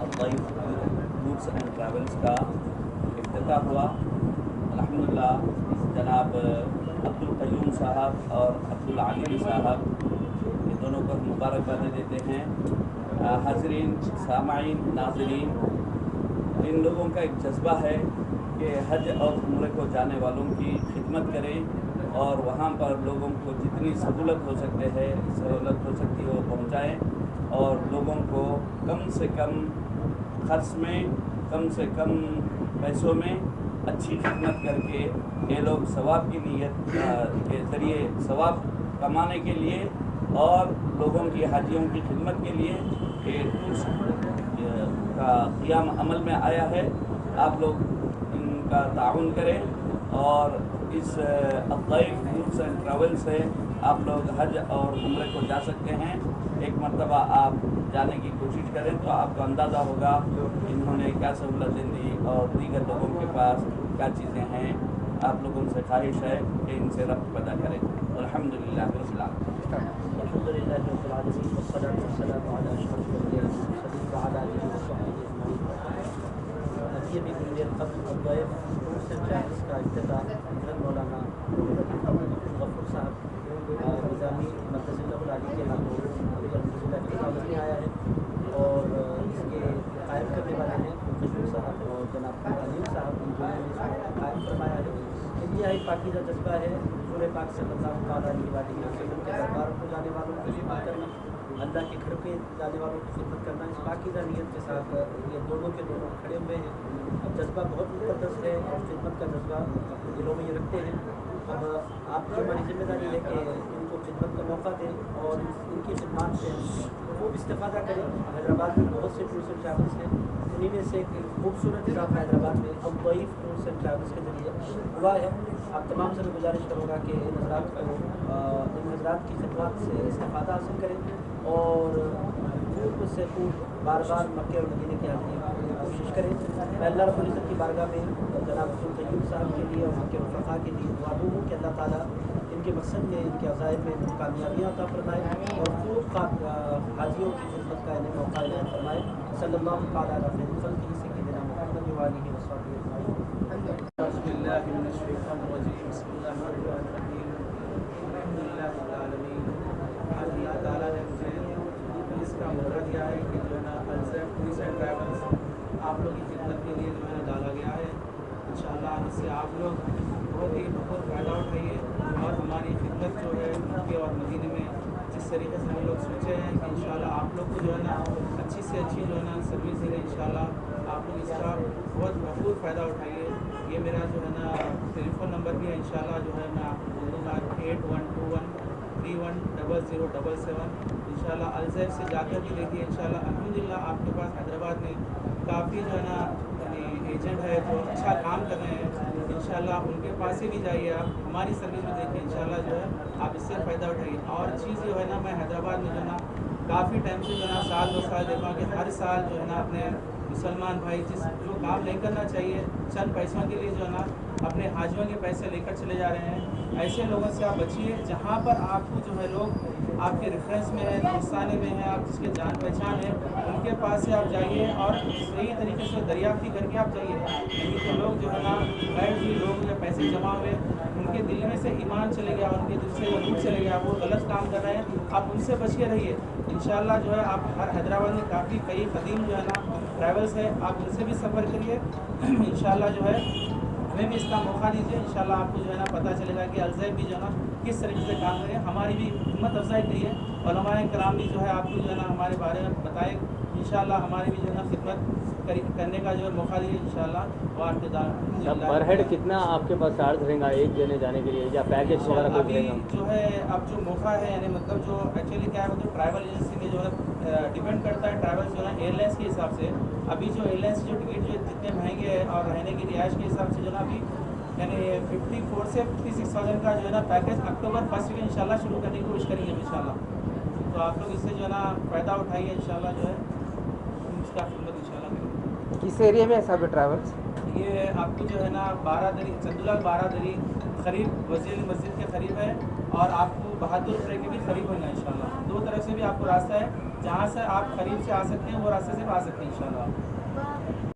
الضيف tours and travels का इफ्तिताह हुआ। अल्हम्दुलिल्लाह जनाब अब्दुल क़य्यूम साहब और अब्दुल आलिम साहब, ये दोनों को मुबारकबाद देते हैं। हाज़रीन, सामाईन, नाज़रीन, इन लोगों का एक जज्बा है कि हज और उम्रे को जाने वालों की खिदमत करें और वहाँ पर लोगों को जितनी सहूलत हो सकती है वो पहुँचाएँ और लोगों को कम से कम खर्च में, कम से कम पैसों में अच्छी खिदमत करके ये लोग सवाब की नीयत के ज़रिए सवाब कमाने के लिए और लोगों की हाजियों की खिदमत के लिए ये टूर्स का क़ियाम अमल में आया है। आप लोग इनका ताउन करें और इस अज़्ज़ैफ़ टूर्स एंड ट्रैवल से आप लोग हज और उम्रे को जा सकते हैं। एक मरतबा आप जाने की कोशिश करें तो आपको अंदाज़ा होगा इन्होंने क्या सहूलतें दी और दीगर लोगों के पास क्या चीज़ें हैं। आप लोगों से ख्वाहिश है कि इनसे रब्त पैदा करें। अल्हम्दुलिल्लाह रब्बिल आलमीन। अल्हम्दुलिल्लाह रब्बिल आलमीन वस्सलातु वस्सलामु अला अशरफिल अंबिया वल मुरसलीन व अला आलिहि व सहबिहि अजमईन। अभी अभी कुछ देर कबल अज़्ज़ैफ़ टूर्स एंड ट्रैवल्स का इफ्तिताह हज़रत मौलाना अब्दुल गफ़ूर साहब निज़ामी मरकज़ुल आली के हाथों अल्हम्दुलिल्लाह इफ्तिताह में आया है और इसके कायम करने वाले हैं क़य्यूम साहब और जनाब अलीम साहब, इन दोनों ने इसको कायम फरमाया है। इंतहाई पाकीज़ा जज्बा है रसूल पाक सल्लल्लाहु अलैहि वसल्लम के दरबार को जाने वालों की खिदमत करना, अल्लाह के घर पे जाने वालों की खिदमत करना। इस पाकीज़ा नीयत के साथ ये दोनों के दोनों खड़े हुए हैं। अब जज्बा बहुत मुक़द्दस है और खिदमत का जज्बा अपने दिलों में ये रखते हैं। अब आपकी हमारी जिम्मेदारी है कि इनको खिदमत का मौका दें और इनकी खिदमत से खूब इस्तेफ़ादा करें। हैदराबाद में बहुत से टूर्स एंड ट्रैवल्स हैं, उन्हीं में से एक खूबसूरत इजाफा हैदराबाद में अज़्ज़ैफ़ टूर्स एंड ट्रैवल्स के ज़रिए हुआ है। आप तमाम से मैं गुजारिश करूँगा कि इन हज़रात की खिदमत से इस्तेफ़ादा हासिल करें और खूब से खूब बार बार मक्के और मदीने की हाज़िरी की कोशिश करें। मैं अल्लाह रब्बुल इज़्ज़त की बारगाह में जनाब अब्दुल क़य्यूम साहब के लिए और उनके रफ़क़ा के लिए दुआ दूँ कि अल्लाह ताला इनके मकसद में, इनके अज़ाइम में कामयाबियाँ अता फरमाए और खूब हाजियों की खिदमत का इन्हें मौका इनायत फरमाए। सल्लल्लाहु तआला अला खैरिल ख़ल्क़िही सय्यिदिना मुहम्मद व आलिहि व सहबिहि अजमईन। बिस्मिल्लाहि मिनश शैतानिर रजीम। बिस्मिल्लाहिर रहमानिर रहीम। अल्हम्दुलिल्लाहि रब्बिल आलमीन। आज अल्लाह ताला ने मुझे इसका मौका दिया है कि जो है ना अज़्ज़ैफ़ टूर्स एंड ट्रैवल्स आप लोगों की खिदमत के लिए जो है ना डाला गया है। इंशाअल्लाह इससे आप लोग बहुत ही भरपूर फ़ायदा उठाइए और हमारी खिदमत जो है मक्के और मदीने में जिस तरीके से हम लोग सोचे हैं कि इंशाअल्लाह आप लोग को जो है ना अच्छी से अच्छी जो है ना सर्विस देंगे। इंशाअल्लाह आप लोग इसका बहुत भरपूर फ़ायदा उठाइए। ये मेरा जो है ना टेलीफ़ोन नंबर भी है, इंशाअल्लाह जो है मैं आपको बोल दूँगा 8121310077। इंशाअल्लाह अज़्ज़ैफ़ से जाकर भी देखिए। इंशाअल्लाह अल्हम्दुलिल्लाह आपके पास हैदराबाद में काफ़ी जो है ना एजेंट है जो अच्छा काम कर रहे हैं। इंशाअल्लाह उनके पास ही भी जाइए, आप हमारी सर्विस में देखिए। इंशाअल्लाह जो है आप इससे फ़ायदा उठाइए। और चीज़ जो है ना मैं हैदराबाद में जो है ना काफ़ी टाइम से जो है ना साल 2 साल देखा कि हर साल जो है ना अपने मुसलमान भाई जो काम नहीं करना चाहिए चंद पैसों के लिए जो है ना अपने हाजियों के पैसे लेकर चले जा रहे हैं। ऐसे लोगों से आप बचिए। जहाँ पर आपको जो है लोग आपके रेफरेंस में है, दोस्ताने में है, आप जिसके जान पहचान है, उनके पास से आप जाइए और सही तरीके से दरियाफ्ती करके आप जाइए। नहीं तो लोग जो है ना गैर जी लोग जो पैसे जमा हुए उनके दिल में से ईमान चले गया, उनके दिल से रूह चले गया, वो गलत काम कर रहे हैं। आप उनसे बच के रहिए। इंशाअल्लाह जो है आप हर हैदराबाद में काफ़ी कई कदीम जो है ना ट्रैवल्स है, आप उनसे भी सफ़र करिए। इंशाअल्लाह जो है हमें भी इसका मौका दीजिए। इंशाअल्लाह आपको जो है ना पता चलेगा कि अज़्ज़ैफ़ भी जो है ना किस तरीके से काम करें। हमारी भी हिम्मत अफजाई करिए, उलमाए कराम भी जो है आपको जो है ना हमारे बारे में बताए। इंशाअल्लाह हमारी भी जो है ना खिदमत करने का जो है मौका दिए इंशाअल्लाह। पर हेड कितना आपके पास चार्ज रहेगा एक जने जाने के लिए या पैकेज वगैरह कुछ अभी रहेगा? जो है अब जो मौका है यानी मतलब जो एक्चुअली क्या है मतलब ट्रैवल एजेंसी में जो है डिपेंड करता है ट्रैवल जो है एयरलाइंस के हिसाब से। अभी जो एयरलाइंस जो टिकट जो जितने महंगे हैं और रहने की रिहाइश के हिसाब से जो है अभी यानी 54 से 56,000 का जो है ना पैकेज अक्टूबर 1 से इंशाल्लाह शुरू करने की कोशिश करेंगे इंशाल्लाह। तो आप लोग इससे जो है ना फ़ायदा उठाइए। इंशाल्लाह जो है इसका खिदमत इंशाल्लाह करेंगे। किस एरिया में है सब ट्रैवल्स? ये आपको जो है ना 12 दरी चंदूलाल 12 दरी करीब वज़ीर मस्जिद के करीब है। اور آپ کو بہادر روپے کے بھی قریب ہونا انشاءاللہ. 2 طرف سے بھی آپ کو راستہ ہے, جہاں سے آپ قریب سے آ سکتے ہیں وہ راستے سے آ سکتے ہیں انشاءاللہ.